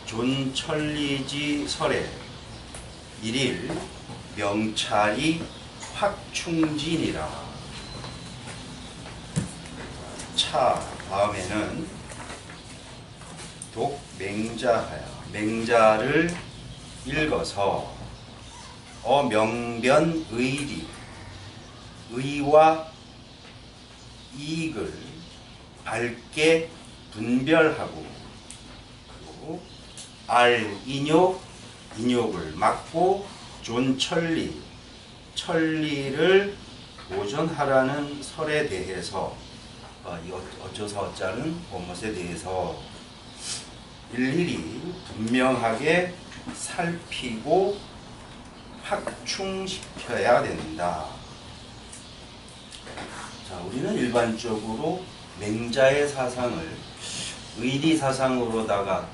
존천리지 설에 일일 명찰이 확충진이라. 차 다음에는 독맹자하야. 맹자를 읽어서 명변의리, 의와 이익을 밝게 분별하고, 그리고 인욕, 인욕을 막고 존천리, 천리를 보존하라는 설에 대해서 이 어쩌서 어쩌는 법못에 대해서 일일이 분명하게 살피고 확충시켜야 된다. 자, 우리는 일반적으로 맹자의 사상을 의리 사상으로다가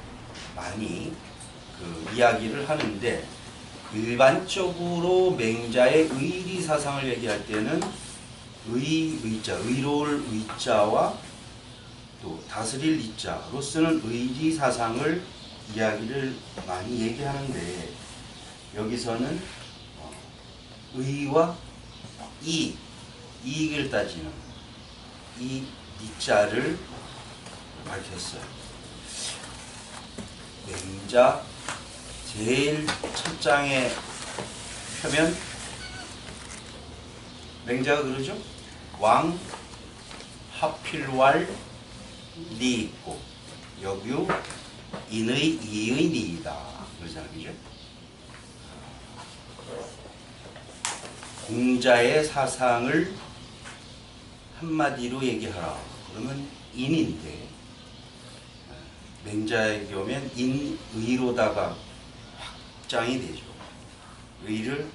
많이 이야기를 하는데, 일반적으로 맹자의 의리 사상을 얘기할 때는 의자, 의로울 의자와 또 다스릴 이자로 쓰는 의리 사상을 이야기를 많이 얘기하는데, 여기서는 의와 이익을 따지는 이 이자를 밝혔어요. 맹자 제일 첫 장에 펴면 맹자가 그러죠? 왕 하필왈 니 있고 여규 인의 이의 니이다 그러잖아요. 그죠? 공자의 사상을 한마디로 얘기하라 그러면 인인데, 맹자의 경우면 인의로다가 확장이 되죠. 의를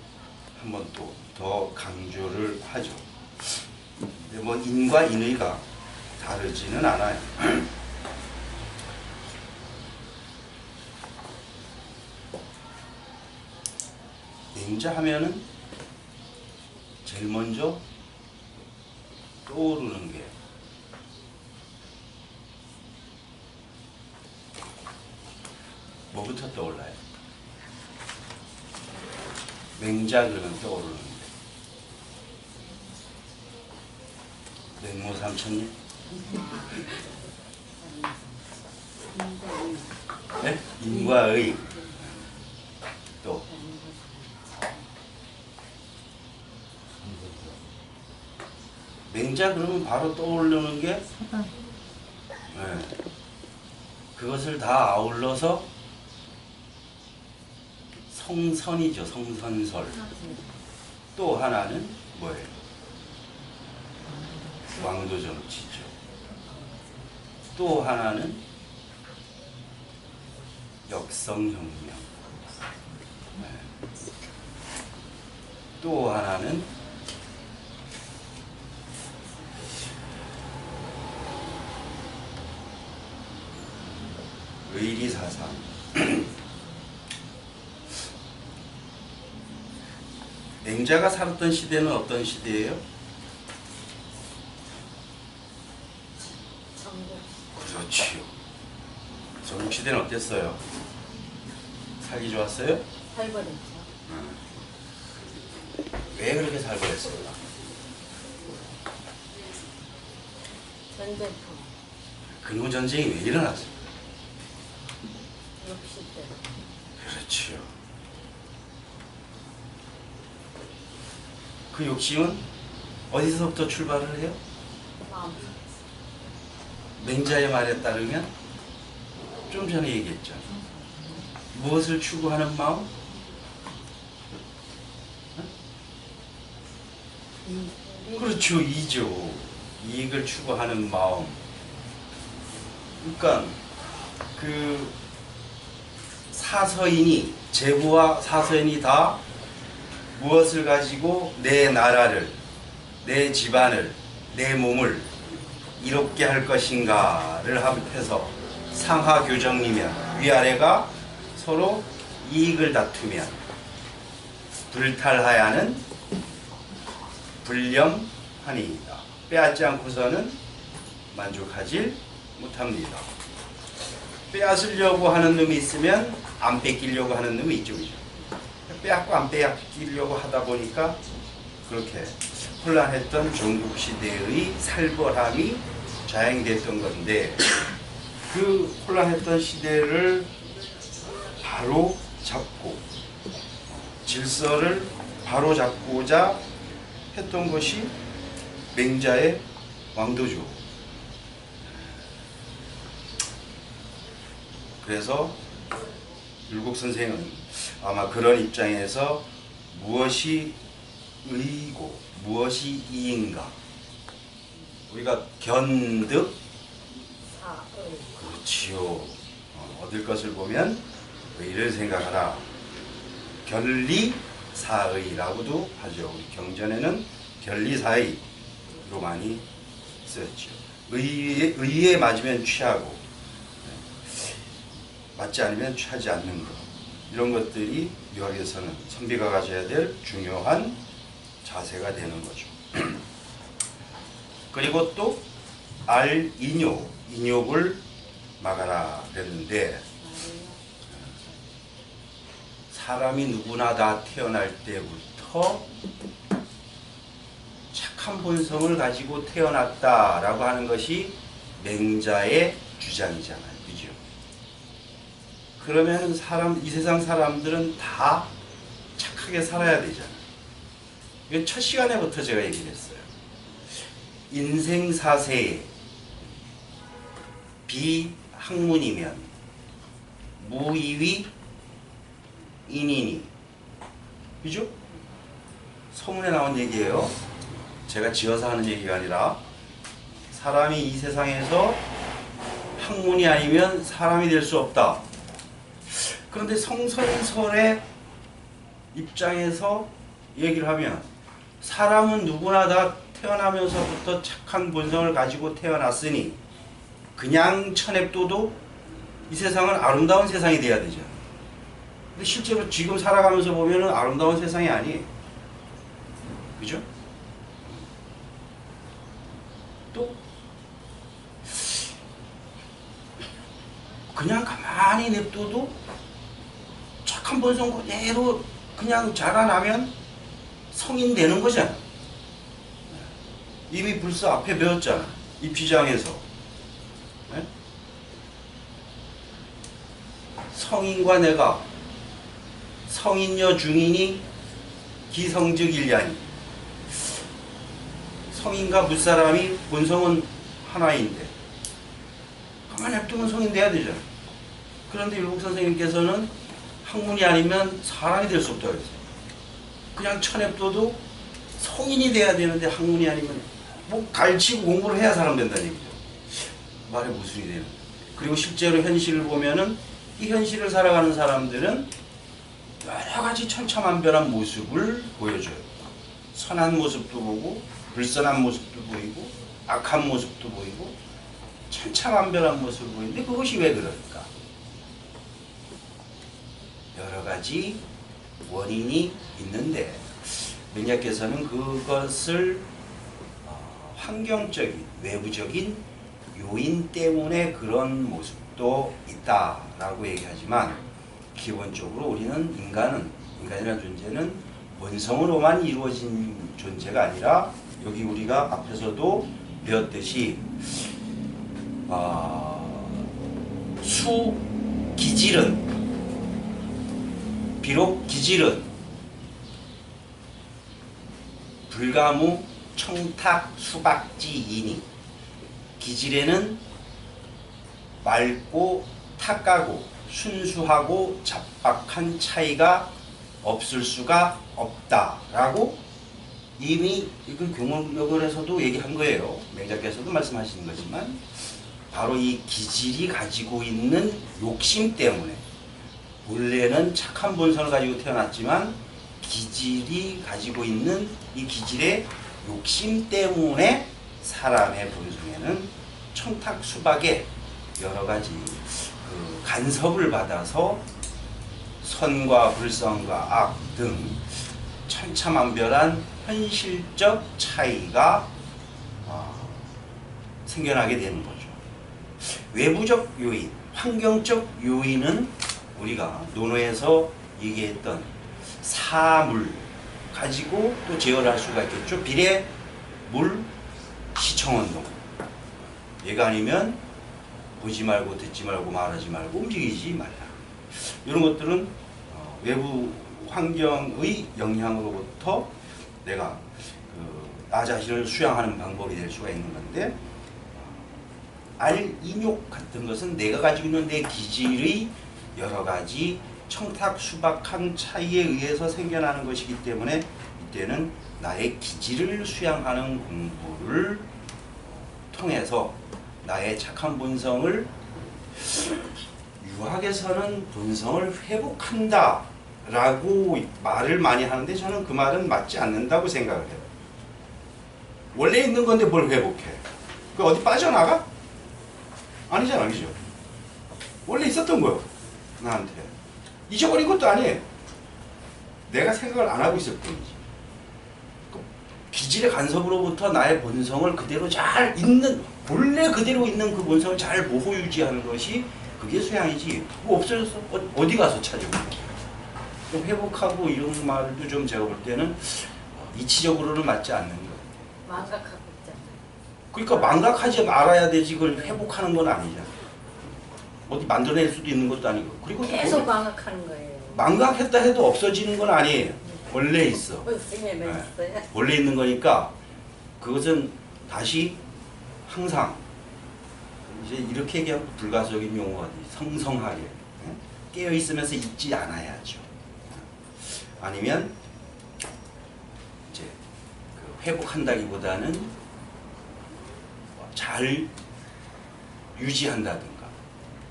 한 번 또 더 강조를 하죠. 근데 뭐 인과 인의가 다르지는 않아요. 맹자 하면은 제일 먼저 떠오르는 게 뭐부터 떠올라요? 맹자 그러면 떠오르는 게 맹모 삼천리? 네? 인과 의. 또 맹자 그러면 바로 떠오르는 게 그것을 다 아울러서 성선이죠. 성선설. 또 하나는 뭐예요? 왕도 정치죠. 또 하나는 역성혁명. 또 하나는 의리사상. 맹자가 살았던 시대는 어떤 시대예요? 그렇지요. 전국시대는 어땠어요? 살기 좋았어요? 살벌했죠. 왜 그렇게 살벌했을까? 전쟁터. 근무 전쟁이 왜 일어났어요? 욕실 때. 그렇지요. 그 욕심은 어디서부터 출발을 해요? 마음. 맹자의 말에 따르면 좀 전에 얘기했죠. 무엇을 추구하는 마음? 그렇죠. 이죠. 이익을 추구하는 마음. 그러니까 그 사서인이, 제후와 사서인이 다 무엇을 가지고 내 나라를, 내 집안을, 내 몸을 이롭게 할 것인가를 합해서 상하 교정이면 위아래가 서로 이익을 다투면 불탈하야는 불념하니이다. 빼앗지 않고서는 만족하지 못합니다. 빼앗으려고 하는 놈이 있으면 안 뺏기려고 하는 놈이 있죠. 그죠? 빼앗고 안 빼앗기려고 하다 보니까 그렇게 혼란했던 전국시대의 살벌함이 자행됐던 건데, 그 혼란했던 시대를 바로 잡고 질서를 바로 잡고자 했던 것이 맹자의 왕도죠. 그래서 율곡 선생은 아마 그런 입장에서 무엇이 의이고 무엇이 이인가, 우리가 견득, 사의. 그렇지요. 얻을 것을 보면 의를 생각하라. 견리사의라고도 하죠. 우리 경전에는 견리사의로 많이 쓰였죠. 의에 맞으면 취하고 맞지 않으면 취하지 않는 것, 이런 것들이 유학에서는 선비가 가져야 될 중요한 자세가 되는 거죠. 그리고 또 인욕, 인욕을 막아라 그랬는데, 사람이 누구나 다 태어날 때부터 착한 본성을 가지고 태어났다라고 하는 것이 맹자의 주장이잖아요. 그죠? 그러면 이 세상 사람들은 다 착하게 살아야 되잖아요. 이건 첫 시간에부터 제가 얘기를 했어요. 인생사세에 비학문이면 무이위 인이니. 그죠? 서문에 나온 얘기예요. 제가 지어서 하는 얘기가 아니라, 사람이 이 세상에서 학문이 아니면 사람이 될 수 없다. 그런데 성선설의 입장에서 얘기를 하면, 사람은 누구나 다 태어나면서부터 착한 본성을 가지고 태어났으니 그냥 쳐냅둬도 이 세상은 아름다운 세상이 돼야 되죠. 근데 실제로 지금 살아가면서 보면은 아름다운 세상이 아니에요. 그죠? 또 그냥 가만히 냅둬도 착한 본성 그대로 그냥 자라나면 성인 되는 거잖아. 이미 벌써 앞에 배웠잖아. 이 비장에서. 네? 성인과 내가 성인여 중이니 기성즉 일야니. 성인과 무사람이 본성은 하나인데 가만히 냅두면 성인 돼야 되잖아. 그런데 율곡 선생님께서는 학문이 아니면 사람이 될 수 없다고 했어요. 그냥 쳐냅둬도 성인이 돼야 되는데 학문이 아니면 뭐 가르치고 공부를 해야 사람 된다는 얘기죠. 말에 모순이 되는. 그리고 실제로 현실을 보면은 이 현실을 살아가는 사람들은 여러 가지 천차만별한 모습을 보여줘요. 선한 모습도 보고 불선한 모습도 보이고 악한 모습도 보이고 천차만별한 모습을 보이는데, 그것이 왜 그럴까? 여러 가지 원인이 있는데, 맹자께서는 그것을 환경적인 외부적인 요인 때문에 그런 모습도 있다라고 얘기하지만, 기본적으로 우리는 인간이라는 존재는 본성으로만 이루어진 존재가 아니라, 여기 우리가 앞에서도 배웠듯이 기질은, 비록 기질은 불가무 청탁 수박지이니, 기질에는 맑고 탁하고 순수하고 잡박한 차이가 없을 수가 없다라고 이미 이걸 경험력을에서도 얘기한 거예요. 맹자께서도 말씀하시는 거지만, 바로 이 기질이 가지고 있는 욕심 때문에, 원래는 착한 본성을 가지고 태어났지만 기질이 가지고 있는 이 기질의 욕심 때문에 사람의 본성에는 청탁수박의 여러 가지 그 간섭을 받아서 선과 불선과 악 등 천차만별한 현실적 차이가 생겨나게 되는 거죠. 외부적 요인, 환경적 요인은 우리가 논어에서 얘기했던 사물 가지고 또 제어를 할 수가 있겠죠. 비례, 물, 시청운동. 얘가 아니면 보지 말고 듣지 말고 말하지 말고 움직이지 말라. 이런 것들은 외부 환경의 영향으로부터 내가 나 자신을 수양하는 방법이 될 수가 있는 건데, 인욕 같은 것은 내가 가지고 있는 내 기질의 여러 가지 청탁수박한 차이에 의해서 생겨나는 것이기 때문에 이때는 나의 기질을 수양하는 공부를 통해서 나의 착한 본성을, 유학에서는 본성을 회복한다 라고 말을 많이 하는데 저는 그 말은 맞지 않는다고 생각을 해요. 원래 있는 건데 뭘 회복해? 그 어디 빠져나가? 아니잖아, 그죠? 원래 있었던 거요, 나한테. 잊어버린 것도 아니에요. 내가 생각을 안 하고 있을 뿐이지. 그 기질의 간섭으로부터 나의 본성을 그대로 잘 있는, 본래 그대로 있는 그 본성을 잘 보호 유지하는 것이 그게 수양이지. 뭐 없어졌어? 어디 가서 찾으고. 좀 회복하고 이런 말도 좀 제가 볼 때는 이치적으로는 맞지 않는 거예요. 망각하고 있잖아. 그러니까 망각하지 말아야 되지, 그걸 회복하는 건 아니잖아. 어디 만들어낼 수도 있는 것도 아니고. 그리고 계속 망각하는 거예요. 망각했다 해도 없어지는 건 아니에요. 원래 있어. 있으면 있어요. 원래 있는 거니까 그것은 다시 항상 이제 이렇게 얘기하면 불가소적인 용어가 돼. 성성하게 깨어 있으면서 잊지 않아야죠. 아니면 이제 그 회복한다기보다는 잘 유지한다든가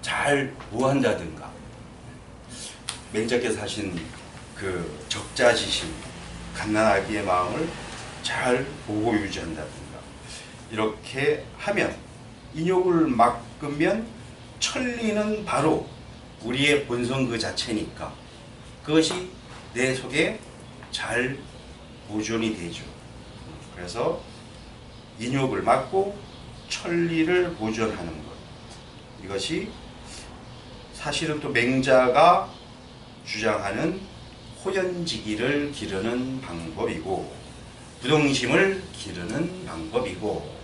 잘 보한다든가, 맹자께서 하신 그 적자지심, 갓난아기의 마음을 잘 보고 유지한다든가, 이렇게 하면 인욕을 막으면 천리는 바로 우리의 본성 그 자체니까 그것이 내 속에 잘 보존이 되죠. 그래서 인욕을 막고 천리를 보존하는 것, 이것이 사실은 또 맹자가 주장하는 호연지기를 기르는 방법이고 부동심을 기르는 방법이고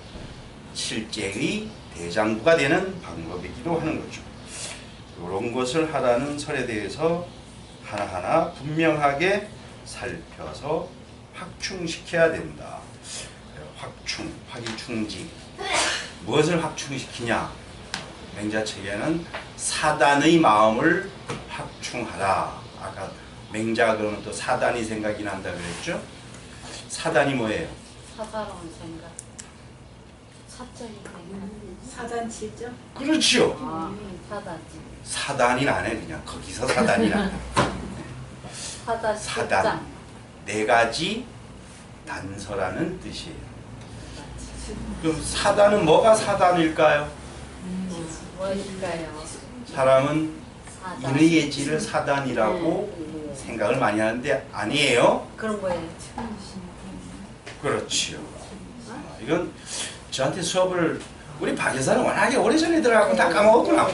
실제의 대장부가 되는 방법이기도 하는 거죠. 이런 것을 하라는 설에 대해서 하나하나 분명하게 살펴서 확충시켜야 된다. 확충, 화기충지. 무엇을 확충시키냐? 맹자책에는 사단의 마음을 확충하라. 아까 맹자가 그러면 또 사단이 생각이 난다 그랬죠? 사단이 뭐예요? 사사로운 생각. 사적인 생각. 사단치죠? 그렇지요. 사단치. 사단이 나네, 그냥. 거기서 사단이 나네. 사단. 사단. 네 가지 단서라는 뜻이에요. 그럼 사단은 뭐가 사단일까요? 무엇일까요? 사람은 사단. 인의 예지를 사단이라고 생각을 많이 하는데 아니에요. 그런 거예요. 그렇지요. 이건 저한테 수업을 우리 박 여사는 워낙에 오래전에 들어가고 다 까먹었구나.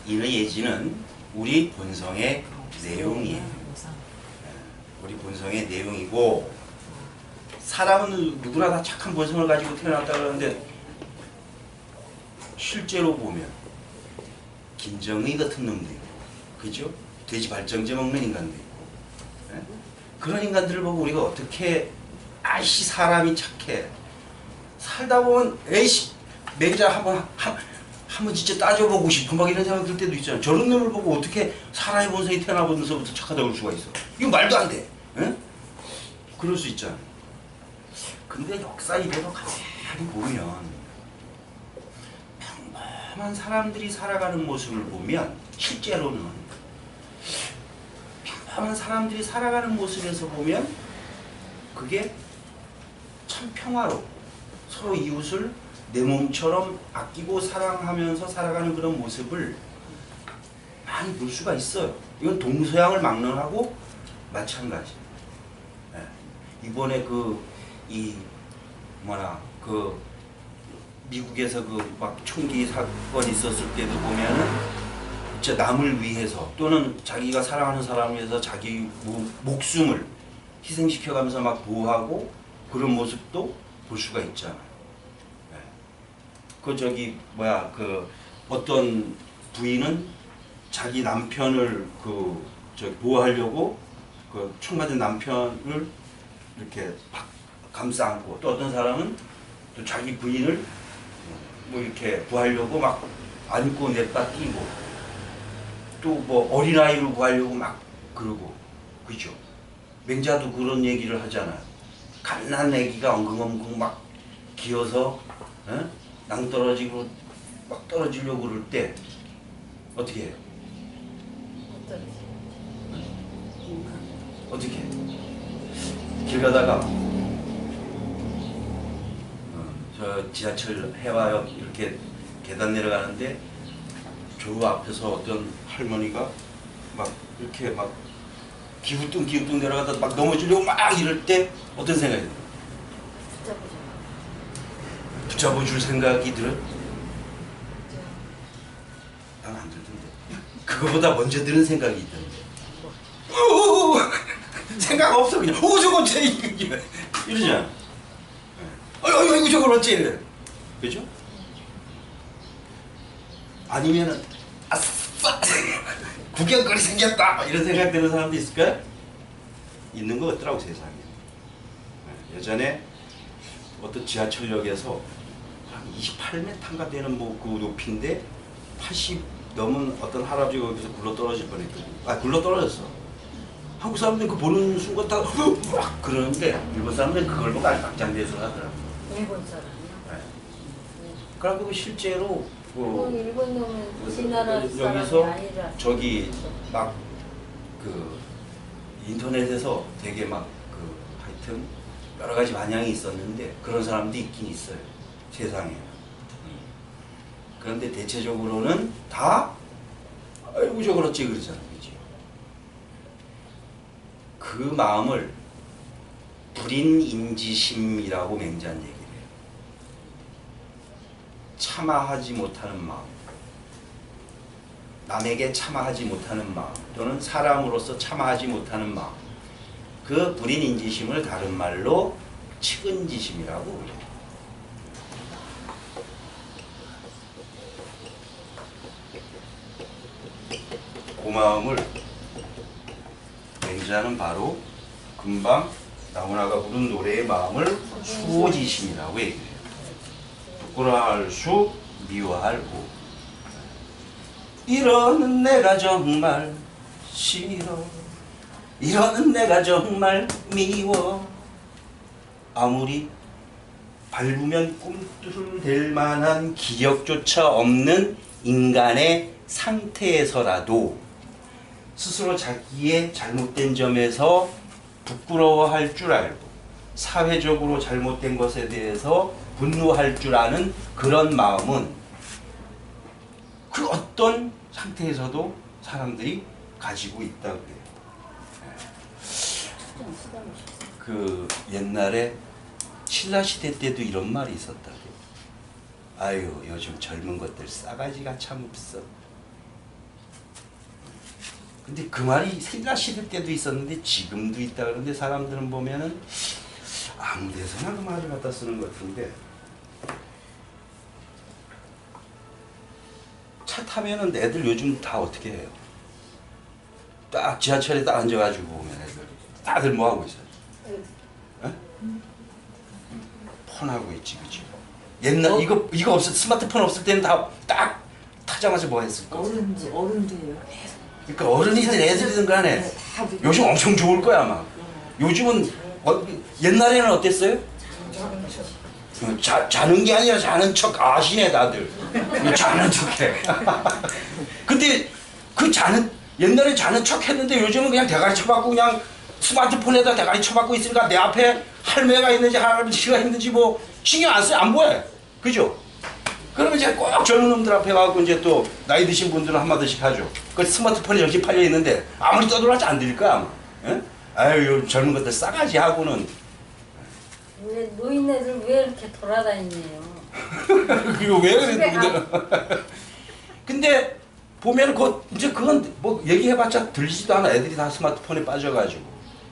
인의 예지는 우리 본성의 내용이에요. 우리 본성의 내용이고, 사람은 누구나 다 착한 본성을 가지고 태어났다 그러는데 실제로 보면 김정의 같은 놈도 있고, 그죠? 돼지 발정제 먹는 인간도 있고, 그런 인간들을 보고 우리가 어떻게 아이씨 사람이 착해, 살다 보면 에이씨 맹자 한번 진짜 따져보고 싶어 막 이런 생각 들 때도 있잖아요. 저런 놈을 보고 어떻게 사람의 본성이 태어나보면서부터 착하다고 할 수가 있어. 이거 말도 안 돼. 에? 그럴 수 있잖아요. 근데 역사 이래로 가만히 보면 평범한 사람들이 살아가는 모습을 보면, 실제로는 평범한 사람들이 살아가는 모습에서 보면 그게 참 평화롭고 서로 이웃을 내 몸처럼 아끼고 사랑하면서 살아가는 그런 모습을 많이 볼 수가 있어요. 이건 동서양을 막론하고 마찬가지. 이번에 이 뭐나 그 미국에서 그 막 총기 사건 있었을 때도 보면은 진짜 남을 위해서 또는 자기가 사랑하는 사람을 위해서 자기 목숨을 희생시켜가면서 막 보호하고 그런 모습도 볼 수가 있잖아요. 네. 그 저기 뭐야 그 어떤 부인은 자기 남편을 그 저 보호하려고 그 총 맞은 남편을 이렇게 감싸 안고 또 어떤 사람은 또 자기 부인을 뭐 이렇게 구하려고 막 안고 냅다 뛰고 또 뭐 어린아이를 구하려고 막 그러고 그죠? 맹자도 그런 얘기를 하잖아요. 갓난 애기가 엉금엉금 막 기어서 낭떠러지고 막 떨어지려고 그럴 때 어떻게 해요? 어떻게 해요? 길 가다가 저 지하철 해화역 이렇게 계단 내려가는데 저 앞에서 어떤 할머니가 막 이렇게 막 기우뚱 내려가다 막 넘어지려고 막 이럴 때 어떤 생각이 들어요? 붙잡아줄 생각이 들어요? 난 안 들던데. 그거보다 먼저 드는 생각이 있던데. 생각 없어 그냥 저거 어째 이러잖아. 이거 저걸 어째 이래. 그죠? 아니면은 아싸 구경거리 생겼다 이런 생각 드는 사람도 있을까요? 있는 것 같더라고 세상에. 예전에 어떤 지하철역에서 한 28m인가 되는 뭐 그 높이인데 80 넘은 어떤 할아버지가 거기서 굴러 떨어질 뻔했거든요. 굴러 떨어졌어. 한국 사람들이 그 보는 순간 다 막 그러는데 일본 사람들은 그걸 보고 아주 박장대소를 하더라고. 일본 사람이요? 네. 그래갖고 실제로 일본 놈은 우리나라 사람이 여기서 아니라 저기 막 그 인터넷에서 되게 막 그 하여튼 여러 가지 반향이 있었는데 그런 사람도 있긴 있어요 세상에. 그런데 대체적으로는 다 아이고 저 그렇지 그러잖아. 그지? 그 마음을 불인인지심이라고 맹자는 얘기를 해요. 참아하지 못하는 마음, 남에게 참아하지 못하는 마음 또는 사람으로서 참아하지 못하는 마음, 그 불인인지심을 다른 말로 측은지심이라고 그래요. 그 마음을 맹자는 바로 금방 나훈아가 부른 노래의 마음을 수호지심이라고 얘기해요. 부끄러워할 수, 미워할 우. 이러는 내가 정말 싫어. 이러는 내가 정말 미워. 아무리 밟으면 꿈틀댈 만한 기력조차 없는 인간의 상태에서라도 스스로 자기의 잘못된 점에서 부끄러워할 줄 알고 사회적으로 잘못된 것에 대해서 분노할 줄 아는 그런 마음은 그 어떤 상태에서도 사람들이 가지고 있다고 해요. 그 옛날에 신라시대 때도 이런 말이 있었다고. 아유 요즘 젊은 것들 싸가지가 참 없어. 근데 그 말이 신라시대 때도 있었는데 지금도 있다 그러는데 사람들은 보면은 아무 데서나 그 말을 갖다 쓰는 것 같은데 차 타면은 애들 요즘 다 어떻게 해요? 딱 지하철에 딱 앉아가지고 보면 애들 다들 뭐 하고 있어요? 에? 폰하고 있지, 그치? 옛날 이거 없을 스마트폰 없을 때는 다 딱 타자마자 뭐 했을까? 어른들요. 그러니까 어른이든 애들이든 간에 요즘 엄청 좋을 거야 아마. 요즘은 옛날에는 어땠어요? 자는 게 아니라 자는 척 아시네 다들. 자는 척해. 근데 그 옛날에 자는 척 했는데 요즘은 그냥 대가리 쳐박고 그냥 스마트폰에다 대가리 쳐박고 있으니까 내 앞에 할매가 있는지 할아버지가 있는지 뭐 신경 안 써요. 안 보여. 그죠? 그러면 이제 꼭 젊은 놈들 앞에 가고 이제 또 나이 드신 분들은 한마디씩 하죠. 그 스마트폰이 여기 팔려 있는데 아무리 떠들어도 안 들릴 거야 아마. 예? 아유 젊은 것들 싸가지 하고는. 왜 노인네들 왜 이렇게 돌아다니네요? 이거 왜 집에 그래? 근데 보면 이제 그건 뭐 얘기해봤자 들리지도 않아. 애들이 다 스마트폰에 빠져가지고.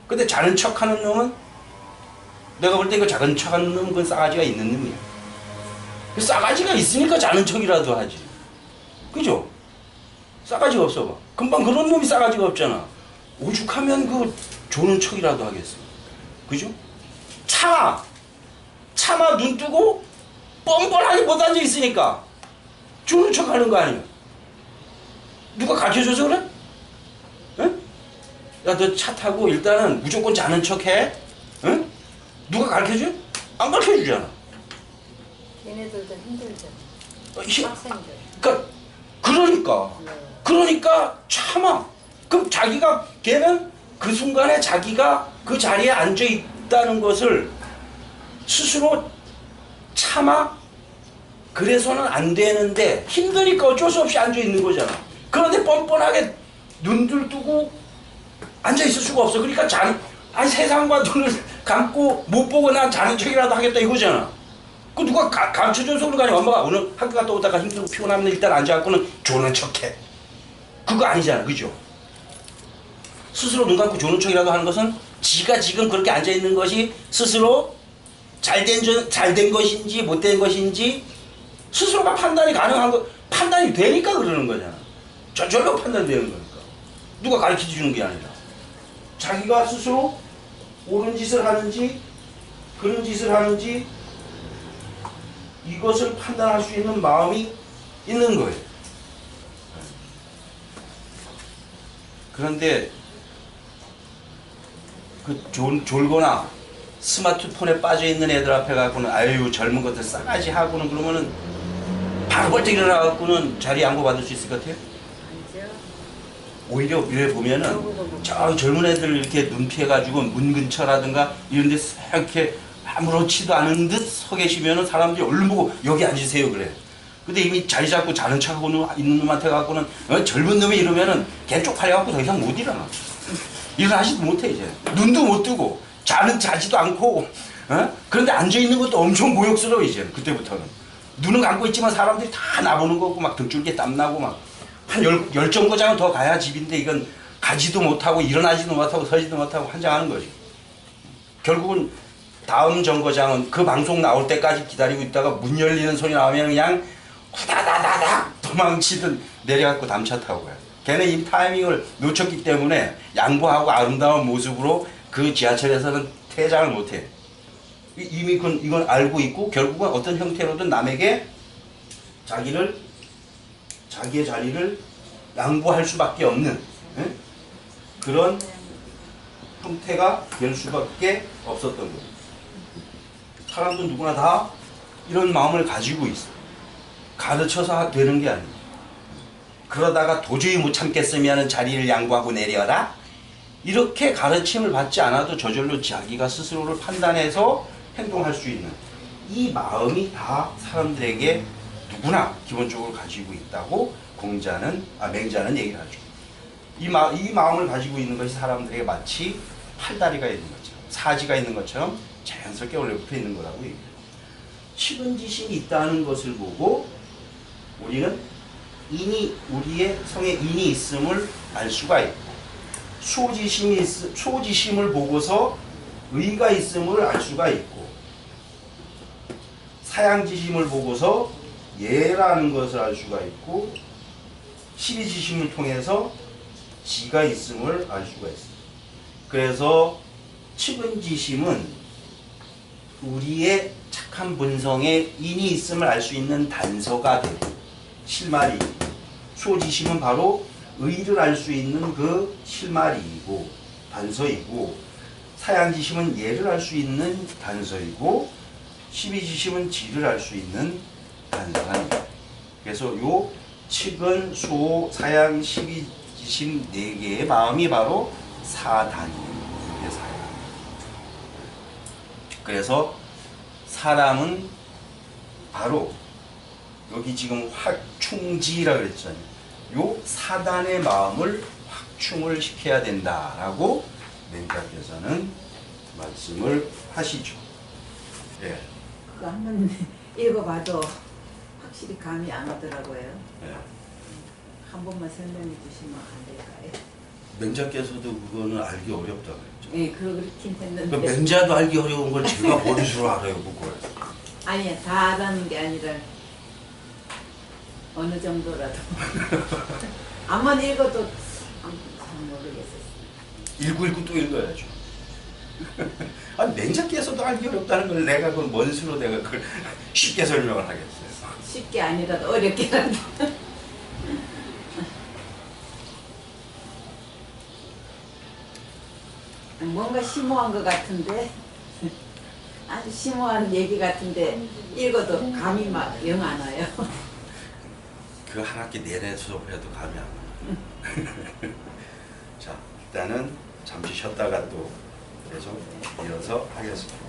근데 자는 척하는 놈은 내가 볼 때 그 자는 척하는 놈은 그 싸가지가 있는 놈이야. 그 싸가지가 있으니까 자는 척이라도 하지. 그죠? 싸가지가 없어 봐. 금방 그런 놈이 싸가지가 없잖아. 오죽하면 그 조는 척이라도 하겠어. 그죠? 차마 눈 뜨고 뻔뻔하게 못 앉아 있으니까 조는 척 하는 거 아니야. 누가 가르쳐줘서 그래? 응? 야, 너 차 타고 일단은 무조건 자는 척 해? 응? 누가 가르쳐줘? 안 가르쳐주잖아. 걔네들도 힘들죠. 학생들. 그러니까 참아. 그럼 걔는 그 순간에 자기가 그 자리에 앉아 있다는 것을 스스로 참아. 그래서는 안 되는데 힘드니까 어쩔 수 없이 앉아 있는 거잖아. 그런데 뻔뻔하게 눈들 뜨고 앉아 있을 수가 없어. 그러니까 세상과 눈을 감고 못 보고 난 자는 척이라도 하겠다 이거잖아. 그 누가 가르쳐줘서 그런 거 아니야. 엄마가 오늘 학교 갔다 오다가 힘들고 피곤하면 일단 앉아갖고는 조는 척해. 그거 아니잖아. 그죠? 스스로 눈 감고 조는 척이라도 하는 것은 지가 지금 그렇게 앉아있는 것이 스스로 잘된 것인지 못된 것인지 스스로가 판단이 가능한 거, 판단이 되니까 그러는 거잖아. 저절로 판단되는 거니까. 누가 가르쳐 주는 게 아니라. 자기가 스스로 옳은 짓을 하는지 그런 짓을 하는지 이것을 판단할 수 있는 마음이 있는 거예요. 그런데 그 졸거나 스마트폰에 빠져있는 애들 앞에 가고는 아유 젊은 것들 싸가지 하고는 그러면은 바로 벌떡 일어나갖고는 자리 양보받을 수 있을 것 같아요? 아니죠. 오히려 이래 보면은 저 젊은 애들 이렇게 눈 피해가지고 문 근처라든가 이런 데 이렇게 아무렇지도 않은 듯 서 계시면은 사람들이 얼른 보고 여기 앉으세요 그래. 근데 이미 자리 잡고 자는 척하고 있는 놈한테 갖고는 젊은 놈이 이러면은 걔 쪽팔려갖고 더 이상 못 일어나. 일어나지도 못해 이제. 눈도 못 뜨고 자지도 않고 그런데 앉아있는 것도 엄청 모욕스러워 이제 그때부터는. 눈은 감고 있지만 사람들이 다 나보는 거고 막 등줄기에 땀나고 막 한 열 정거장은 더 가야 집인데 이건 가지도 못하고 일어나지도 못하고 서지도 못하고 환장하는 거지. 결국은 다음 정거장은 그 방송 나올 때까지 기다리고 있다가 문 열리는 소리 나오면 그냥 후다다다닥 도망치듯 내려갖고 담차 타고 가요. 걔는 이 타이밍을 놓쳤기 때문에 양보하고 아름다운 모습으로 그 지하철에서는 퇴장을 못해. 이미 이건 알고 있고 결국은 어떤 형태로든 남에게 자기의 자리를 양보할 수밖에 없는 그런 형태가 될 수밖에 없었던 거예요. 사람도 누구나 다 이런 마음을 가지고 있어. 가르쳐서 되는 게 아니에요. 그러다가 도저히 못 참겠으면 자리를 양보하고 내려라. 이렇게 가르침을 받지 않아도 저절로 자기가 스스로를 판단해서 행동할 수 있는 이 마음이 다 사람들에게 누구나 기본적으로 가지고 있다고 맹자는 얘기를 하죠. 이 마음을 가지고 있는 것이 사람들에게 마치 팔다리가 있는 것처럼 사지가 있는 것처럼 자연스럽게 원래부터 있는 거라고 얘기해요. 식은지심이 있다는 것을 보고 우리는 우리의 성에 인이 있음을 알 수가 있고 소지심을 보고서 의가 있음을 알 수가 있고 사양지심을 보고서 예라는 것을 알 수가 있고 시비지심을 통해서 지가 있음을 알 수가 있습니다. 그래서 측은지심은 우리의 착한 본성에 인이 있음을 알 수 있는 단서가 되고 실마리, 소지심은 바로 의를 알 수 있는 그 실마리이고 단서이고 사양지심은 예를 알 수 있는 단서이고 시비지심은 지를 알 수 있는 단서입니다. 그래서 요 측은, 소, 사양, 시비지심 네 개의 마음이 바로 사단이에요. 그래서 사람은 바로 여기 지금 확충지라 그랬잖아요. 요 사단의 마음을 확충을 시켜야 된다라고 맹자께서는 말씀을 하시죠. 예. 그거 한번 읽어봐도 확실히 감이 안 오더라고요. 예. 한 번만 설명해 주시면 안 될까요? 맹자께서도 그거는 알기 어렵다고 했죠. 예, 그렇긴 그 했는데. 맹자도 알기 어려운 걸 제가 머릿수로 알아요, 그걸. 아니야, 다 알아는 게 아니라 어느 정도라도. 안만 읽어도 잘 모르겠어요. 읽고 또 읽어야죠. 아니 맹자께서도 알기 어렵다는 걸 내가 그걸 뭔수로 내가 그걸 쉽게 설명을 하겠어요. 쉽게 아니라도 어렵게라도. 뭔가 심오한 것 같은데 아주 심오한 얘기 같은데 읽어도 감이 막 영 안 와요. 그 한 학기 내내 수업해도 감이 안 와요. 자, 일단은 잠시 쉬었다가 또 계속 이어서 하겠습니다.